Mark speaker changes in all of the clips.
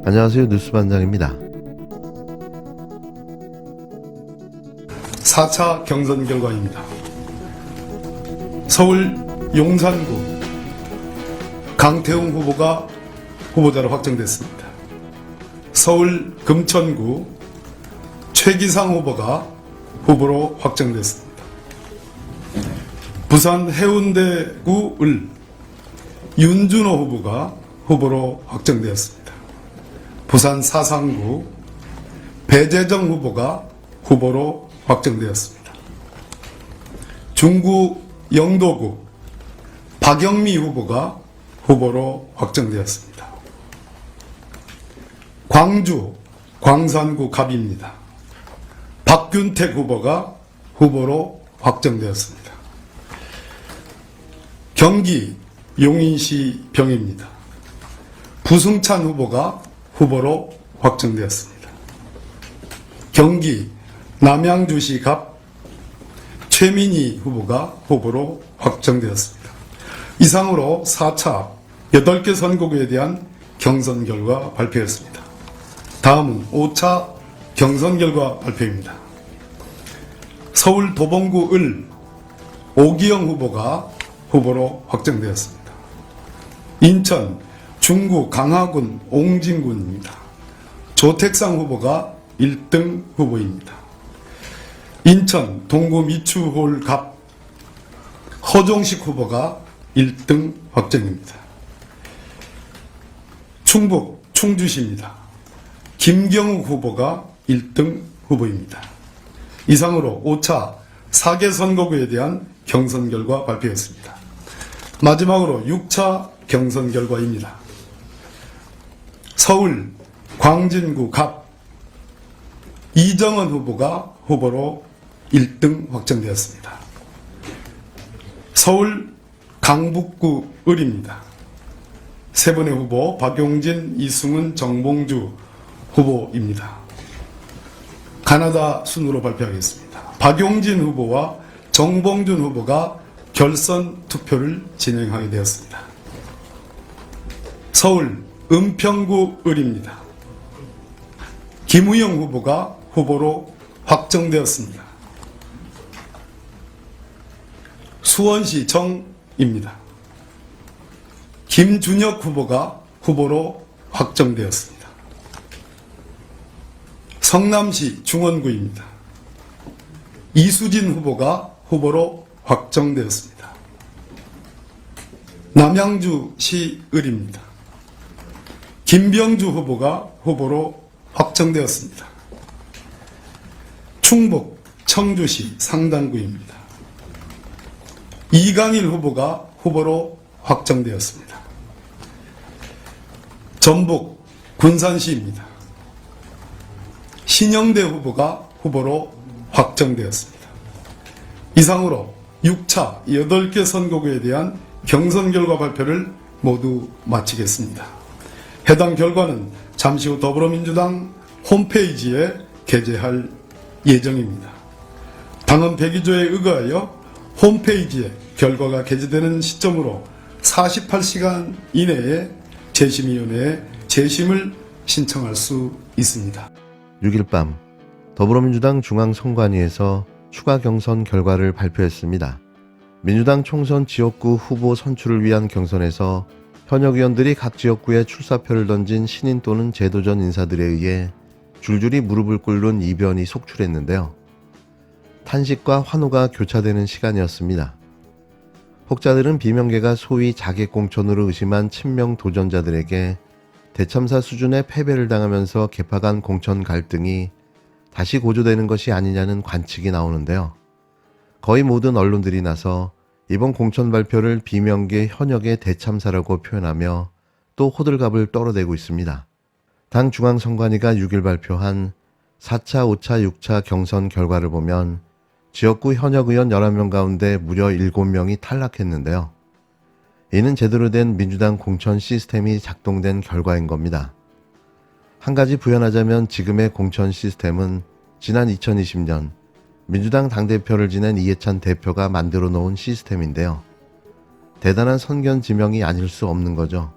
Speaker 1: 안녕하세요. 뉴스반장입니다.
Speaker 2: 4차 경선 결과입니다. 서울 용산구 강태웅 후보가 후보자로 확정됐습니다. 서울 금천구 최기상 후보가 후보로 확정됐습니다. 부산 해운대구 을 윤준호 후보가 후보로 확정되었습니다. 부산 사상구 배재정 후보가 후보로 확정되었습니다. 중구 영도구 박영미 후보가 후보로 확정되었습니다. 광주 광산구 갑입니다. 박균택 후보가 후보로 확정되었습니다. 경기 용인시 병입니다. 부승찬 후보가 후보로 확정되었습니다. 경기 남양주시 갑 최민희 후보가 후보로 확정되었습니다. 이상으로 4차 8개 선거구에 대한 경선 결과 발표였습니다. 다음은 5차 경선 결과 발표입니다. 서울 도봉구 을 오기영 후보가 후보로 확정되었습니다. 인천 중구 강화군 옹진군입니다. 조택상 후보가 1등 후보입니다. 인천 동구 미추홀 갑 허종식 후보가 1등 확정입니다. 충북 충주시입니다. 김경욱 후보가 1등 후보입니다. 이상으로 5차 4개 선거구에 대한 경선 결과 발표였습니다. 마지막으로 6차 경선 결과입니다. 서울 광진구 갑 이정은 후보가 후보로 1등 확정되었습니다. 서울 강북구 을입니다. 세 분의 후보 박용진, 이승훈, 정봉주 후보입니다. 가나다 순으로 발표하겠습니다. 박용진 후보와 정봉준 후보가 결선 투표를 진행하게 되었습니다. 서울 은평구 을입니다. 김우영 후보가 후보로 확정되었습니다. 수원시 정입니다. 김준혁 후보가 후보로 확정되었습니다. 성남시 중원구입니다. 이수진 후보가 후보로 확정되었습니다. 남양주시 을입니다. 김병주 후보가 후보로 확정되었습니다. 충북 청주시 상당구입니다. 이강일 후보가 후보로 확정되었습니다. 전북 군산시입니다. 신영대 후보가 후보로 확정되었습니다. 이상으로 6차 8개 선거구에 대한 경선 결과 발표를 모두 마치겠습니다. 해당 결과는 잠시 후 더불어민주당 홈페이지에 게재할 예정입니다. 당헌 102조에 의거하여 홈페이지에 결과가 게재되는 시점으로 48시간 이내에 재심위원회에 재심을 신청할 수 있습니다.
Speaker 1: 6일 밤 더불어민주당 중앙선관위에서 추가 경선 결과를 발표했습니다. 민주당 총선 지역구 후보 선출을 위한 경선에서 현역 의원들이 각 지역구에 출사표를 던진 신인 또는 재도전 인사들에 의해 줄줄이 무릎을 꿇는 이변이 속출했는데요. 탄식과 환호가 교차되는 시간이었습니다. 혹자들은 비명계가 소위 자객공천으로 의심한 친명 도전자들에게 대참사 수준의 패배를 당하면서 개파간 공천 갈등이 다시 고조되는 것이 아니냐는 관측이 나오는데요. 거의 모든 언론들이 나서 이번 공천 발표를 비명계 현역의 대참사라고 표현하며 또 호들갑을 떨어대고 있습니다. 당 중앙선관위가 6일 발표한 4차, 5차, 6차 경선 결과를 보면 지역구 현역 의원 11명 가운데 무려 7명이 탈락했는데요. 이는 제대로 된 민주당 공천 시스템이 작동된 결과인 겁니다. 한 가지 부연하자면 지금의 공천 시스템은 지난 2020년 민주당 당대표를 지낸 이해찬 대표가 만들어 놓은 시스템인데요. 대단한 선견지명이 아닐 수 없는 거죠.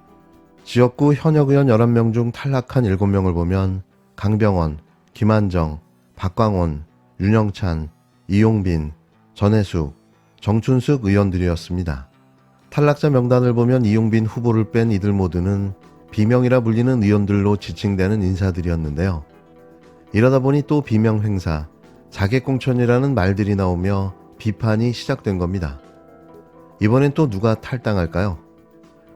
Speaker 1: 지역구 현역 의원 11명 중 탈락한 7명을 보면 강병원, 김한정, 박광온, 윤영찬, 이용빈, 전해숙, 정춘숙 의원들이었습니다. 탈락자 명단을 보면 이용빈 후보를 뺀 이들 모두는 비명이라 불리는 의원들로 지칭되는 인사들이었는데요. 이러다 보니 또 비명 행사, 자객공천이라는 말들이 나오며 비판이 시작된 겁니다. 이번엔 또 누가 탈당할까요?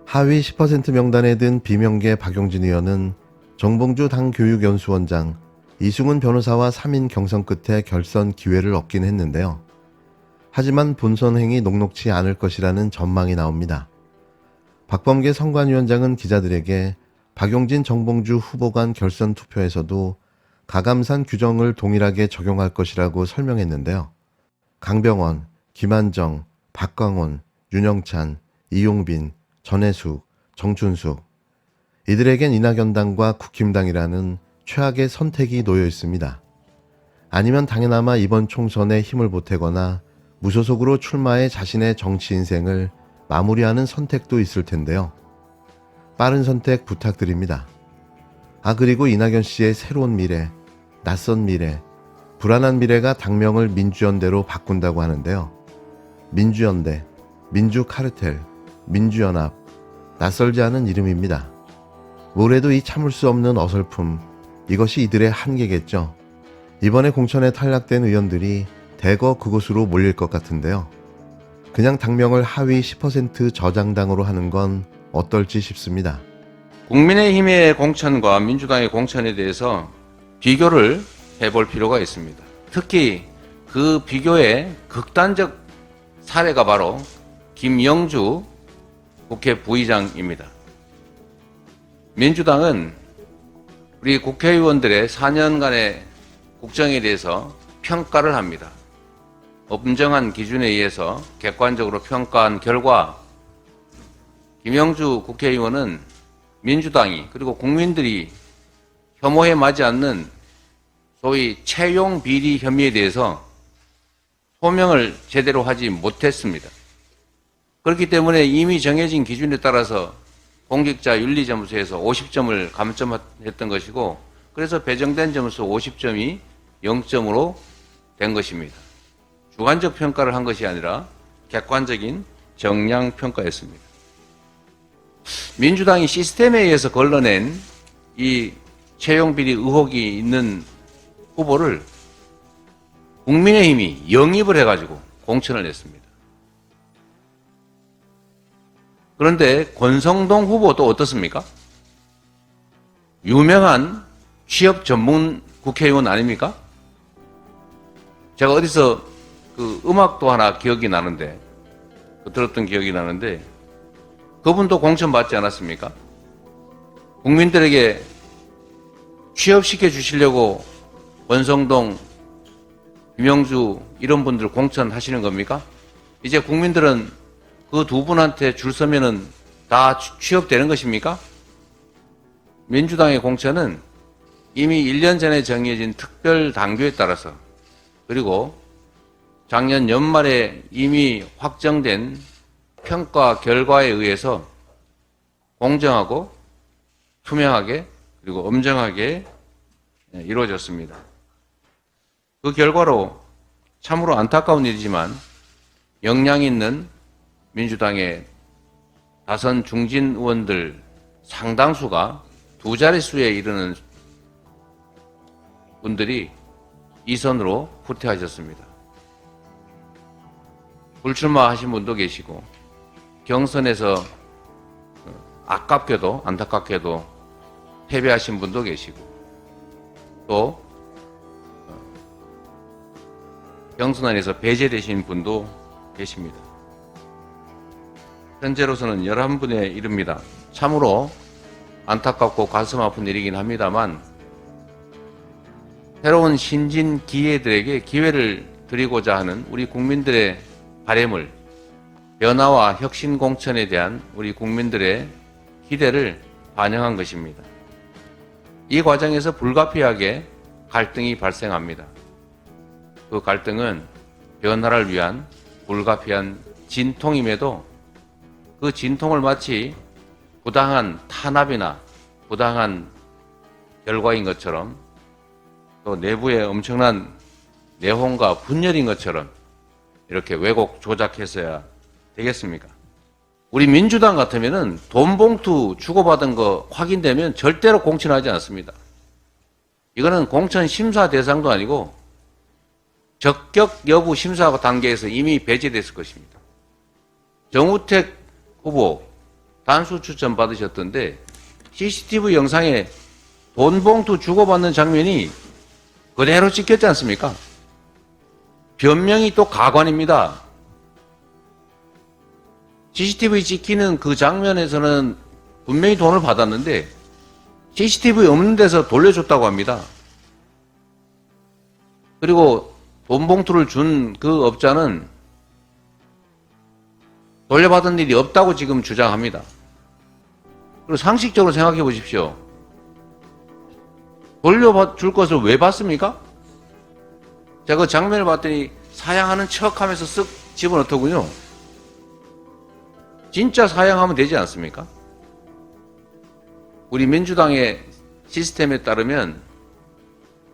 Speaker 1: 하위 10% 명단에 든 비명계 박용진 의원은 정봉주 당교육연수원장, 이승훈 변호사와 3인 경선 끝에 결선 기회를 얻긴 했는데요. 하지만 본선행이 녹록치 않을 것이라는 전망이 나옵니다. 박범계 선관위원장은 기자들에게 박용진 정봉주 후보 간 결선 투표에서도 가감산 규정을 동일하게 적용할 것이라고 설명했는데요. 강병원, 김한정, 박광온, 윤영찬, 이용빈, 전해숙, 정춘숙, 이들에겐 이낙연당과 국힘당이라는 최악의 선택이 놓여 있습니다. 아니면 당연하마 이번 총선에 힘을 보태거나 무소속으로 출마해 자신의 정치 인생을 마무리하는 선택도 있을 텐데요. 빠른 선택 부탁드립니다. 그리고 이낙연 씨의 새로운 미래, 낯선 미래, 불안한 미래가 당명을 민주연대로 바꾼다고 하는데요. 민주연대, 민주카르텔, 민주연합, 낯설지 않은 이름입니다. 뭐래도 이 참을 수 없는 어설픔, 이것이 이들의 한계겠죠. 이번에 공천에 탈락된 의원들이 대거 그곳으로 몰릴 것 같은데요. 그냥 당명을 하위 10% 저장당으로 하는 건 어떨지 싶습니다.
Speaker 3: 국민의힘의 공천과 민주당의 공천에 대해서 비교를 해볼 필요가 있습니다. 특히 그 비교의 극단적 사례가 바로 김영주 국회 부의장입니다. 민주당은 우리 국회의원들의 4년간의 국정에 대해서 평가를 합니다. 엄정한 기준에 의해서 객관적으로 평가한 결과 김영주 국회의원은 민주당이 그리고 국민들이 혐오해 마지 않는 소위 채용 비리 혐의에 대해서 소명을 제대로 하지 못했습니다. 그렇기 때문에 이미 정해진 기준에 따라서 공직자 윤리점수에서 50점을 감점했던 것이고, 그래서 배정된 점수 50점이 0점으로 된 것입니다. 주관적 평가를 한 것이 아니라 객관적인 정량 평가였습니다. 민주당이 시스템에 의해서 걸러낸 이 채용 비리 의혹이 있는 후보를 국민의힘이 영입을 해가지고 공천을 냈습니다. 그런데 권성동 후보도 어떻습니까? 유명한 취업 전문 국회의원 아닙니까? 제가 어디서 그 음악도 하나 기억이 나는데, 들었던 기억이 나는데, 그분도 공천 받지 않았습니까? 국민들에게 취업시켜 주시려고 권성동, 김영주 이런 분들 공천하시는 겁니까? 이제 국민들은 그 두 분한테 줄 서면은 다 취업되는 것입니까? 민주당의 공천은 이미 1년 전에 정해진 특별 당규에 따라서, 그리고 작년 연말에 이미 확정된 평가 결과에 의해서 공정하고 투명하게 그리고 엄정하게 이루어졌습니다. 그 결과로 참으로 안타까운 일이지만 역량 있는 민주당의 다선 중진 의원들 상당수가 두 자릿수에 이르는 분들이 이선으로 후퇴하셨습니다. 불출마하신 분도 계시고, 경선에서 아깝게도 안타깝게도 패배하신 분도 계시고, 또 경선안에서 배제되신 분도 계십니다. 현재로서는 11분에 이릅니다. 참으로 안타깝고 가슴 아픈 일이긴 합니다만, 새로운 신진 기회들에게 기회를 드리고자 하는 우리 국민들의 바램을, 변화와 혁신 공천에 대한 우리 국민들의 기대를 반영한 것입니다. 이 과정에서 불가피하게 갈등이 발생합니다. 그 갈등은 변화를 위한 불가피한 진통임에도 그 진통을 마치 부당한 탄압이나 부당한 결과인 것처럼 또 내부에 엄청난 내홍과 분열인 것처럼 이렇게 왜곡 조작했어야 되겠습니까? 우리 민주당 같으면은 돈 봉투 주고받은 거 확인되면 절대로 공천하지 않습니다. 이거는 공천 심사 대상도 아니고 적격 여부 심사 단계에서 이미 배제됐을 것입니다. 정우택 후보 단수 추천 받으셨던데 CCTV 영상에 돈 봉투 주고받는 장면이 그대로 찍혔지 않습니까? 변명이 또 가관입니다. CCTV 찍히는 그 장면에서는 분명히 돈을 받았는데 CCTV 없는 데서 돌려줬다고 합니다. 그리고 돈 봉투를 준 그 업자는 돌려받은 일이 없다고 지금 주장합니다. 그리고 상식적으로 생각해 보십시오. 돌려줄 것을 왜 받습니까? 제가 그 장면을 봤더니 사양하는 척 하면서 쓱 집어넣더군요. 진짜 사양하면 되지 않습니까? 우리 민주당의 시스템에 따르면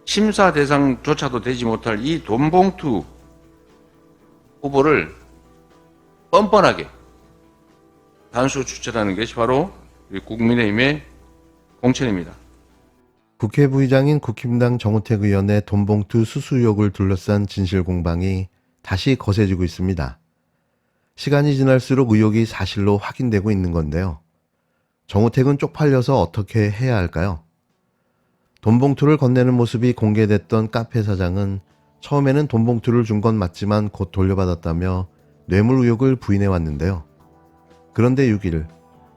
Speaker 3: 심사 대상조차도 되지 못할 이 돈봉투 후보를 뻔뻔하게 단수 추천하는 것이 바로 국민의힘의 공천입니다.
Speaker 1: 국회 부의장인 국힘당 정우택 의원의 돈봉투 수수 의혹을 둘러싼 진실 공방이 다시 거세지고 있습니다. 시간이 지날수록 의혹이 사실로 확인되고 있는 건데요. 정우택은 쪽팔려서 어떻게 해야 할까요? 돈봉투를 건네는 모습이 공개됐던 카페 사장은 처음에는 돈봉투를 준 건 맞지만 곧 돌려받았다며 뇌물 의혹을 부인해 왔는데요. 그런데 6일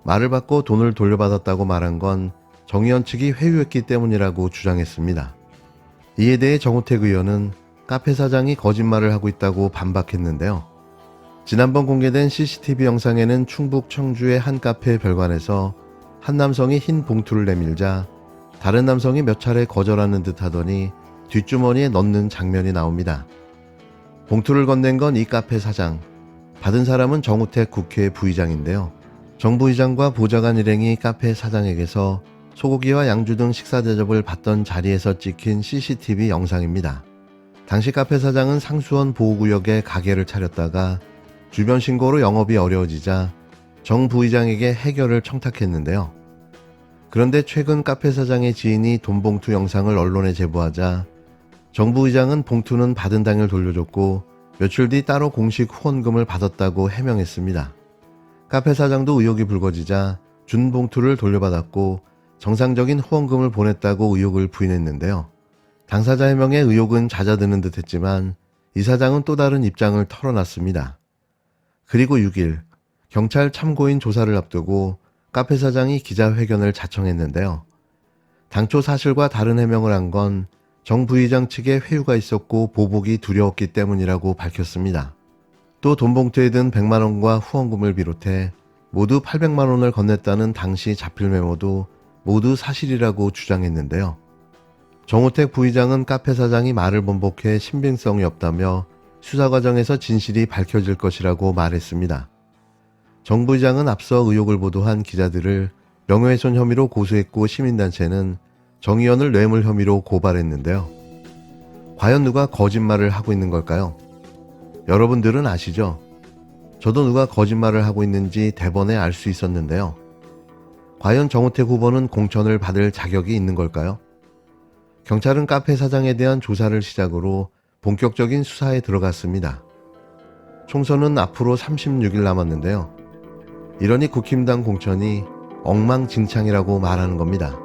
Speaker 1: 말을 받고 돈을 돌려받았다고 말한 건 정 의원 측이 회유했기 때문이라고 주장했습니다. 이에 대해 정우택 의원은 카페 사장이 거짓말을 하고 있다고 반박했는데요. 지난번 공개된 CCTV 영상에는 충북 청주의 한 카페 별관에서 한 남성이 흰 봉투를 내밀자 다른 남성이 몇 차례 거절하는 듯 하더니 뒷주머니에 넣는 장면이 나옵니다. 봉투를 건넨 건 이 카페 사장, 받은 사람은 정우택 국회 부의장인데요. 정 부의장과 보좌관 일행이 카페 사장에게서 소고기와 양주 등 식사 대접을 받던 자리에서 찍힌 CCTV 영상입니다. 당시 카페 사장은 상수원 보호구역에 가게를 차렸다가 주변 신고로 영업이 어려워지자 정 부의장에게 해결을 청탁했는데요. 그런데 최근 카페 사장의 지인이 돈봉투 영상을 언론에 제보하자 정 부의장은 봉투는 받은 당일 돌려줬고 며칠 뒤 따로 공식 후원금을 받았다고 해명했습니다. 카페 사장도 의혹이 불거지자 준 봉투를 돌려받았고 정상적인 후원금을 보냈다고 의혹을 부인했는데요. 당사자 해명에 의혹은 잦아드는 듯 했지만 이 사장은 또 다른 입장을 털어놨습니다. 그리고 6일 경찰 참고인 조사를 앞두고 카페 사장이 기자회견을 자청했는데요. 당초 사실과 다른 해명을 한 건 정 부의장 측에 회유가 있었고 보복이 두려웠기 때문이라고 밝혔습니다. 또 돈봉투에 든 100만 원과 후원금을 비롯해 모두 800만 원을 건넸다는 당시 자필 메모도 모두 사실이라고 주장했는데요. 정우택 부의장은 카페 사장이 말을 번복해 신빙성이 없다며 수사 과정에서 진실이 밝혀질 것이라고 말했습니다. 정 부의장은 앞서 의혹을 보도한 기자들을 명예훼손 혐의로 고소했고 시민단체는 정 의원을 뇌물 혐의로 고발했는데요. 과연 누가 거짓말을 하고 있는 걸까요? 여러분들은 아시죠? 저도 누가 거짓말을 하고 있는지 대번에 알 수 있었는데요. 과연 정우택 후보는 공천을 받을 자격이 있는 걸까요? 경찰은 카페 사장에 대한 조사를 시작으로 본격적인 수사에 들어갔습니다. 총선은 앞으로 36일 남았는데요. 이러니 국힘당 공천이 엉망진창이라고 말하는 겁니다.